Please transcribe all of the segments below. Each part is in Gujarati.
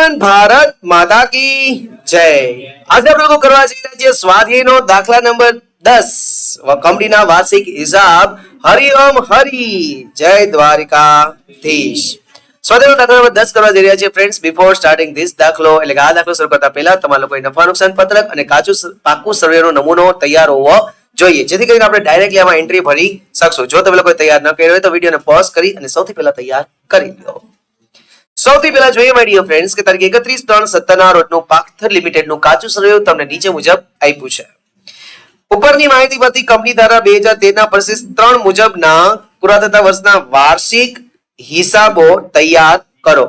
બોલ ભારત માતા કી જય। આજે આપણે લોકો કરવા જઈ રહ્યા છીએ સ્વાધ્યાયનો દાખલા નંબર 10 કંપનીના વાર્ષિક હિસાબ। હરિઓમ હરિ જય દ્વારિકાધીશ। સ્વાધ્યાયનો દાખલા નંબર 10 કરવા જઈ રહ્યા છીએ ફ્રેન્ડ્સ। બિફોર સ્ટાર્ટિંગ ધીસ દાખલો એટલે કે આ દાખલો શરૂ કરતા પહેલા તમારા લોકોએ નફા નુકસાન પત્રક અને પાકું સર્વેનો નમૂનો તૈયાર હોવો જોઈએ, જેથી કરીને આપણે ડાયરેક્ટલી આમાં એન્ટ્રી ભરી શકશું। જો તમે લોકો તૈયાર ન કર્યો હોય તો વિડીયોને પોઝ કરી અને સૌથી પહેલા તૈયાર કરી લો। સૌથી પહેલા જોઈએ માય ડિયર ફ્રેન્ડ્સ કે તારીખ 31/3/17 ના રોજનું પાકથર લિમિટેડનું કાચું સર્વે તમને નીચે મુજબ આપ્યું છે। ઉપરની માહિતી પરથી કંપની દ્વારા 2013 ના પરિશિષ્ટ 3 મુજબના પૂરા થતા વર્ષના વાર્ષિક હિસાબો તૈયાર કરો।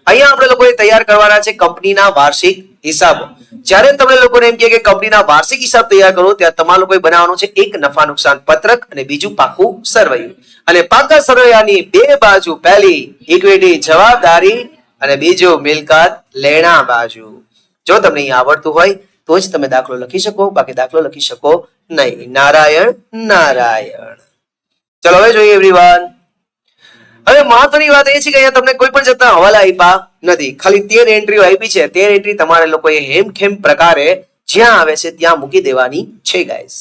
અહીંયા આપણે લોકોએ તૈયાર કરવાના છે કંપનીના વાર્ષિક હિસાબો। જ્યારે તમે લોકોને એમ કે કંપનીના વાર્ષિક હિસાબ તૈયાર કરો ત્યારે તમારે લોકોએ બનાવવાનું છે એક નફા નુકસાન પત્રક અને બીજું પાકું સર્વેયું। અને પાકા સર્વેયાની બે બાજુ, પહેલી ઇક્વિટી જવાબદારી અને બીજું મિલકત લેણા બાજુ। જો તમને આવડતું હોય તો જ તમે દાખલો લખી શકો, બાકી દાખલો લખી શકો નહીં। નારાયણ નારાયણ। ચલો હવે જોઈએ એવરીવન। હવે મહત્વની વાત એ છે કે અહીંયા તમને કોઈ પણ જાતના હવાલા આપ્યા નથી, ખાલી 13 એન્ટ્રીઓ આપી છે। 13 એન્ટ્રી તમારે લોકોએ હેમખેમ પ્રકારે જ્યાં આવે છે ત્યાં મૂકી દેવાની છે ગાઈસ।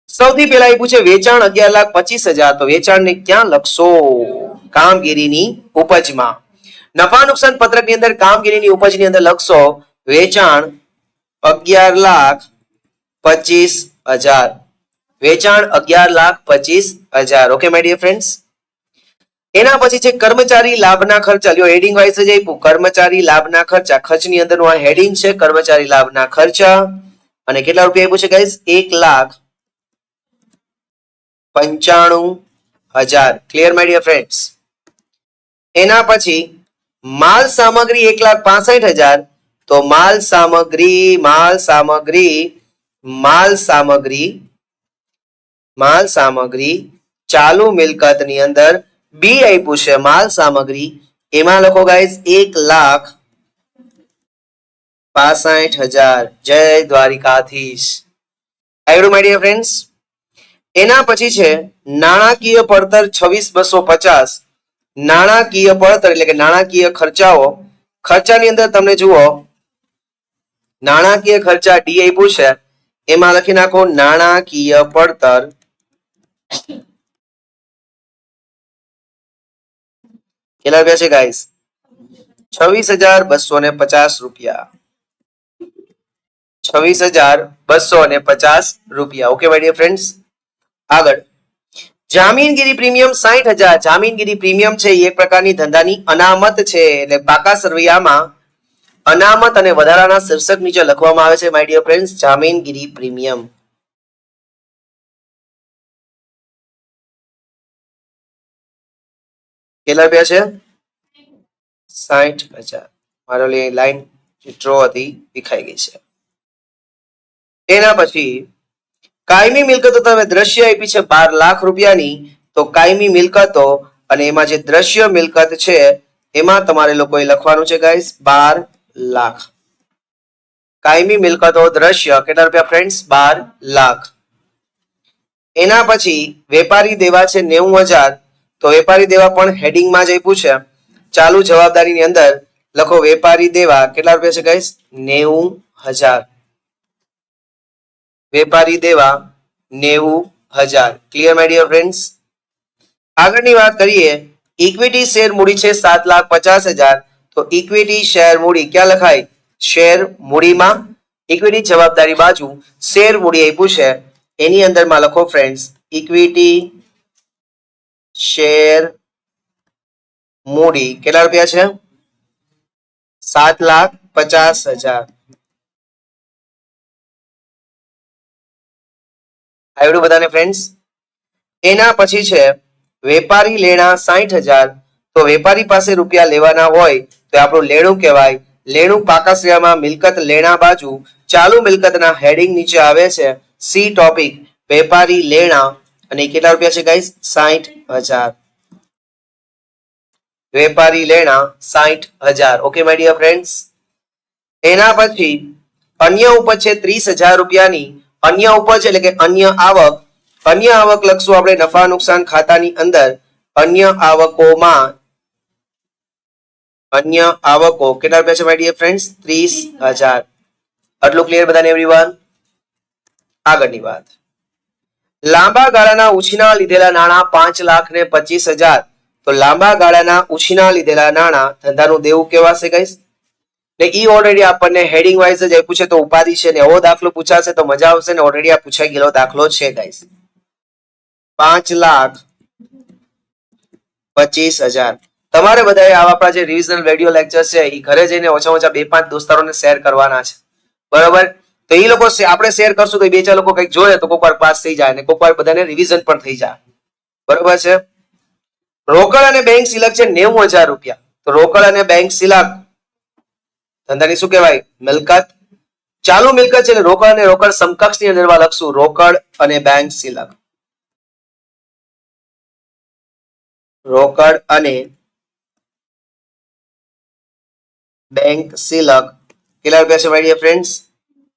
સૌથી પહેલા આપ્યું છે વેચાણ 11,25,000, તો વેચાણને ક્યાં લખશો? કામગીરીની ઉપજમાં। નફા નુકસાન પત્રકની અંદર કામગીરીની ઉપજની અંદર લખશો વેચાણ 11,25,000, વેચાણ 11,25,000। Okay my dear friends. એના પછી છે કર્મચારી લાભના ખર્ચા। લ્યો હેડિંગ વાઇઝ જ આપ્યું, કર્મચારી લાભના ખર્ચા। ખર્ચની અંદરનું આ હેડિંગ છે કર્મચારી લાભના ખર્ચા। અને કેટલા રૂપિયા આપ્યું છે guys? 1,95,000। Clear my dear friends. એના પછી માલ સામગ્રી 1,65,000, તો માલ સામગ્રી ચાલુ મિલકતની અંદર બી આપ્યું છે માલ સામગ્રી, એમાં લખો ગાઈસ 1,65,000। જય દ્વારિકાધીશ। આવડું માય ડિયર ફ્રેન્ડ્સ। એના પછી છે નાણાકીય પડતર 26,250। નાણાકીય પડતર એટલે કે નાણાકીય ખર્ચાઓ। ખર્ચાની અંદર તમને જુઓ નાણાકીય ખર્ચા ડી આપ્યું છે, એમાં લખી નાખો નાણાકીય પડતર કેટલા રૂપિયા છે ગાઈસ? 26,250 રૂપિયા। 26,250 રૂપિયા। Okay my dear friends. આગળ જામીનગીરી પ્રીમિયમ 60,000। જામીનગીરી પ્રીમિયમ છે એ એક પ્રકારની ધંધાની અનામત છે, એટલે પાકા સરવૈયામાં અનામત અને વધારાના શીર્ષક નીચે લખવામાં આવે છે માય ડિયર ફ્રેન્ડ્સ જામીનગીરી પ્રીમિયમ। કેટલા રૂપિયા છે? 60,000। મારો લાઈન ડ્રો હતી દેખાઈ ગઈ છે। એના પછી કાયમી મિલકતો તમે દ્રશ્ય આપી છે 12 લાખ રૂપિયાની, તો કાયમી મિલકતો અને એમાં જે દ્રશ્ય મિલકત છે એમાં તમારે લોકોએ લખવાનું છે ગાઈસ 12 લાખ। કાયમી મિલકતો દ્રશ્ય કેટલા રૂપિયા ફ્રેન્ડ્સ? 12 લાખ। એના પછી વેપારી દેવા છે 90,000, તો વેપારી દેવા પણ હેડિંગમાં જ આપ્યું છે। ચાલુ જવાબદારીની અંદર લખો વેપારી દેવા કેટલા રૂપિયા છે ગાઈસ? 90,000। વેપારી દેવા 90,000। Clear my dear friends. આગળની વાત કરીએ ઇક્વિટી શેર મૂડી છે 7,50,000, તો ઇક્વિટી શેર મૂડી ક્યાં લખાય? શેર મૂડીમાં। ઇક્વિટી જવાબદારી બાજુ શેર મૂડી આપ્યું છે, એની અંદરમાં લખો ફ્રેન્ડ્સ ઇક્વિટી શેર મૂડી કેટલા રૂપિયા છે? 7,50,000। આવડું બધાને ફ્રેન્ડ્સ। એના પછી છે વેપારી લેણા 60,000, તો વેપારી પાસે રૂપિયા લેવાના હોય તો આપણું લેણું કહેવાય। લેણું પાકા શ્રેયામાં મિલકત લેણા બાજુ ચાલુ મિલકતના હેડિંગ નીચે આવે છે સી ટોપિક વેપારી લેણા, અને કેટલા રૂપિયા છે ગાઈસ? 60,000। વેપારી લેણા 60,000। Okay my dear friends. એના પછી અન્ય ઉપજ છે 30,000 રૂપિયાની। અન્ય ઉપજ એટલે કે અન્ય આવક। અન્ય આવક લખશું આપણે નફા નુકસાન ખાતાની અંદર। અન્ય આવકોમાં અન્ય આવકો કેટલા રૂપિયા છે માય ડિયર ફ્રેન્ડ્સ? 30,000. આટલું ક્લિયર બધાને એવરીવન? આગળની વાત, લાંબા ગાળાના ઉછીના લીધેલા નાણાં 5,25,000. તો લાંબા ગાળાના ઉછીના લીધેલા નાણાં ધંધાનું દેવું કેવાશે ગાઈસ? ને ઈ ઓલરેડી આપણને હેડિંગ વાઇઝ જ આપ્યું છે, તો ઉપાધિ છે ને એવો દાખલો પૂછાશે તો મજા આવશે ને. ઓલરેડી આ પૂછાઈ ગયેલો દાખલો છે ગાઈસ. 5,25,000. તમારે બધાએ આવા આપણા જે રિવિઝનલ વિડિયો લેક્ચર છે એ ઘરે જઈને ઓછા ઓછા 2-5 દોસ્તારોને શેર કરવાના છે, બરોબર? તો એ લોકો આપણે શેર કરશું તો 2-4 લોકો કંઈક જોયે તો કોકવાર પાસ થઈ જાય અને કોકવાર બધાને રિવિઝન પણ થઈ જાય, બરોબર છે? રોકડ અને બેંક સિલક છે 90,000 રૂપિયા. તો રોકડ અને બેંક સિલક ધંધાની શું કહેવાય? મિલકત. ચાલુ મિલકત છે એટલે રોકડ અને રોકડ સમકક્ષ ની અંદર લખશું રોકડ અને બેંક સિલક. રોકડ અને બેંક સિલક કેટલા રૂપિયા છે માય ડિયર ફ્રેન્ડ્સ?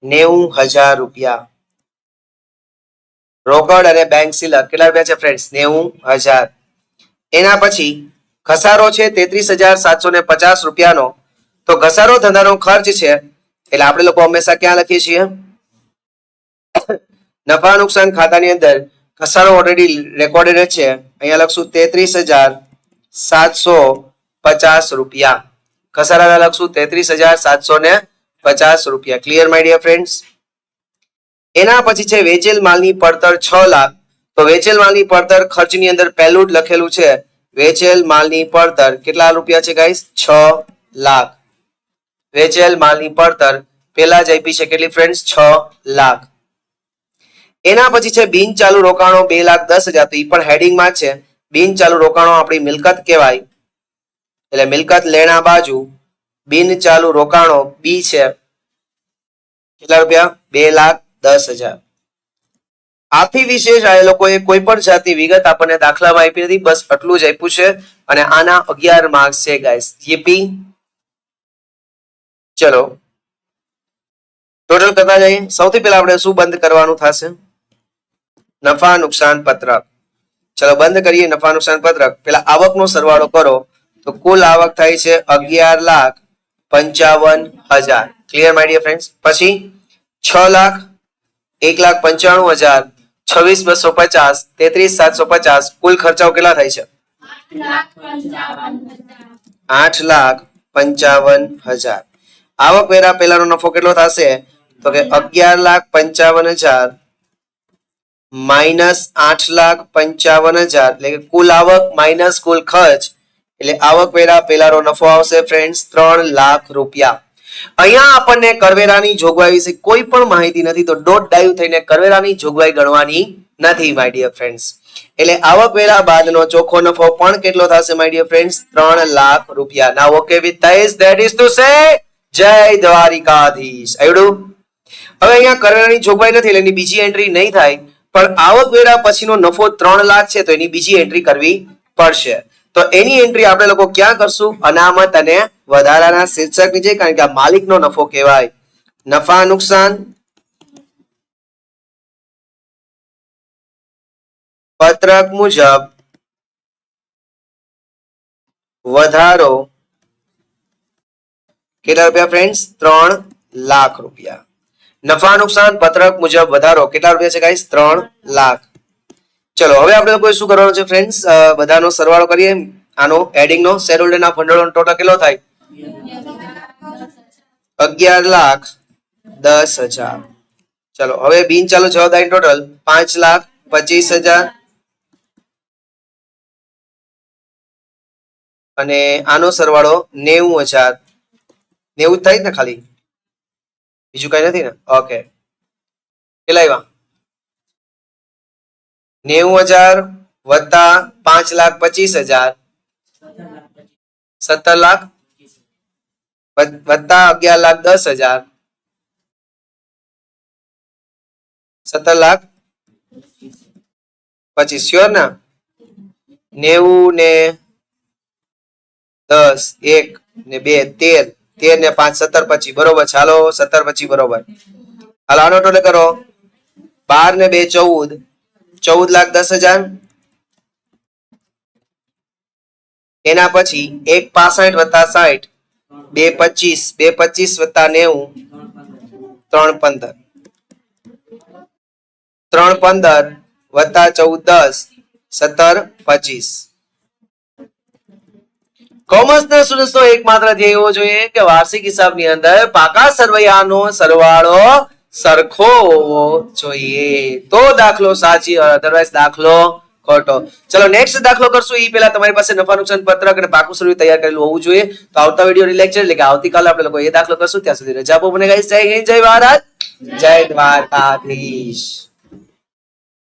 90,000 રૂપિયા. રોકડ અને બેંક સિલક કેટલા રૂપિયા છે ફ્રેન્ડ્સ? 90,000. એના પછી ઘસારો છે 33,750 રૂપિયાનો. તો ઘસારો ધંધાનો ખર્ચ છે એટલે આપણે લોકો હંમેશા ક્યાં લખીએ છીએ? નફા નુકસાન ખાતાની અંદર ઘસારો ઓલરેડી રેકોર્ડેડ છે, અહીંયા લખશું 33,750 રૂપિયા. ઘસારાના લખશું 33,750 રૂપિયા. Clear my dear friends? એના પછી છે વેચેલ માલની પડતર 6 લાખ. તો વેચેલ માલની પડતર ખર્ચની અંદર પહેલું જ લખેલું છે. વેચેલ માલની પડતર કેટલા રૂપિયા છે ગાઈસ? 6 લાખ. વેચેલ માલની પડતર પેલા જ આપી છે કેટલી ફ્રેન્ડ્સ? 6 લાખ. એના પછી છે બિન ચાલુ રોકાણો 2,10,000. તો એ પણ હેડિંગમાં છે. બિન ચાલુ રોકાણો આપણી મિલકત કહેવાય, એટલે મિલકત લેણા બાજુ બિન ચાલુ રોકાણો બી છે. કેટલા રૂપિયા? 2,10,000. આથી વિશેષ આ લોકોએ કોઈ પણ જાતની વિગત આપણને દાખલામાં આપી નથી, બસ આટલું જ આપ્યું છે અને આના 11 માર્ક્સ છે ગાઈસ. જીપી ચલો ટોટલ કરતા જઈએ. સૌથી પહેલા આપણે શું બંધ કરવાનું થશે? નફા નુકસાન પત્રક. ચલો બંધ કરીએ નફા નુકસાન પત્રક. પેલા આવકનો સરવાળો કરો તો કુલ આવક થાય છે 11,55,000. Clear my dear friends? પછી 6 લાખ, 1,95,000, 26,250, 33,750. કુલ ખર્ચાઓ કેટલા થાય છે? 8,55,000. આવક વેરા પહેલાનો નફો કેટલો થશે? તો કે 11,55,000 માઇનસ 8,55,000 એટલે કે કુલ આવક માઇનસ કુલ ખર્ચ એટલે આવક વેરા પહેલાનો નફો આવશે ફ્રેન્ડ્સ 3 લાખ રૂપિયા. અહીંયા આપણને કરવેરાની જોગવાઈ વિશે કોઈ પણ માહિતી નથી, તો ડોટ ડાઈવ થઈને કરવેરાની જોગવાઈ ગણવાની નથી માય ડિયર ફ્રેન્ડ્સ. એટલે આવક વેરા બાદનો ચોખ્ખો નફો પણ કેટલો થશે માય ડિયર ફ્રેન્ડ્સ? 3 લાખ રૂપિયા. Now okay with this that is to say જય દ્વારિકાધીશ. આવડું? હવે અહીંયા કરવેરાની જોગવાઈ નથી એટલે એની બીજી એન્ટ્રી નહીં થાય, પણ આવક વેરા પછીનો નફો 3 લાખ છે તો એની બીજી એન્ટ્રી કરવી પડશે. તો એની એન્ટ્રી આપણે લોકો ક્યાં કરશું? અનામત અને વધારાના શીર્ષક નીચે, કારણ કે આ માલિકનો નફો કહેવાય. નફા નુકસાન પત્રક મુજબ વધારો કેટલા રૂપિયા ફ્રેન્ડ્સ? 3 લાખ રૂપિયા. નફા નુકસાન પત્રક મુજબ વધારો કેટલા રૂપિયા છે ગાઈસ? 3 લાખ. ચલો હવે આપણે લોકો શું કરવાનું છે ફ્રેન્ડ્સ? બધાનો સરવાળો કરીએ. આનો હેડિંગનો શેર હોલ્ડરના ભંડોળનો ટોટલ કેટલો થાય? 11,10,000. ચલો હવે બિન ચાલુ જવાબદારી ટોટલ 5,25,000 અને આનો સરવાળો 90,000. 90 થાય ને ખાલી? બીજું કઈ નથી ને? ઓકે. કેટલા આવ્યા? 90,000 વત્તા 5,25,000 17 લાખ વત્તા 11,10,000 17 લાખ 25. શ્યોર ને? 90 ને 10 1 ને 2 13 13 ને 5 17 25. બરોબર. ચાલો 17 25 બરોબર. હાલ આનો ટોટલ કરો. 12 ને 2 14 14,10,000 એના પછી 1 65 વત્તા 60, 2 25, 2 25 વત્તા 90, 3 15, 3 15 વત્તા 14 10, 17 25. કોમર્સના સ્ટુડન્ટ્સનો એકમાત્ર ધ્યેય એવો જોઈએ કે વાર્ષિક હિસાબની અંદર પાકા સરવૈયાનો સરવાળો સરખો હોવો જોઈએ તો દાખલો સાચી, અધરવાઇઝ દાખલો ખોટો. ચલો નેક્સ્ટ દાખલો કરશું એ પહેલા તમારી પાસે નફા નુકસાન પત્રક અને પાકું સરવૈયું તૈયાર કરેલું હોવું જોઈએ. તો આવતા વિડિયો લેક્ચર એટલે કે આવતીકાલે આપણે લોકો એ દાખલો કરશું. ત્યાં સુધી રજા આપો મને ગાઈસ. જય હિન્દ, જય ભારત, જય દ્વારકાધીશ.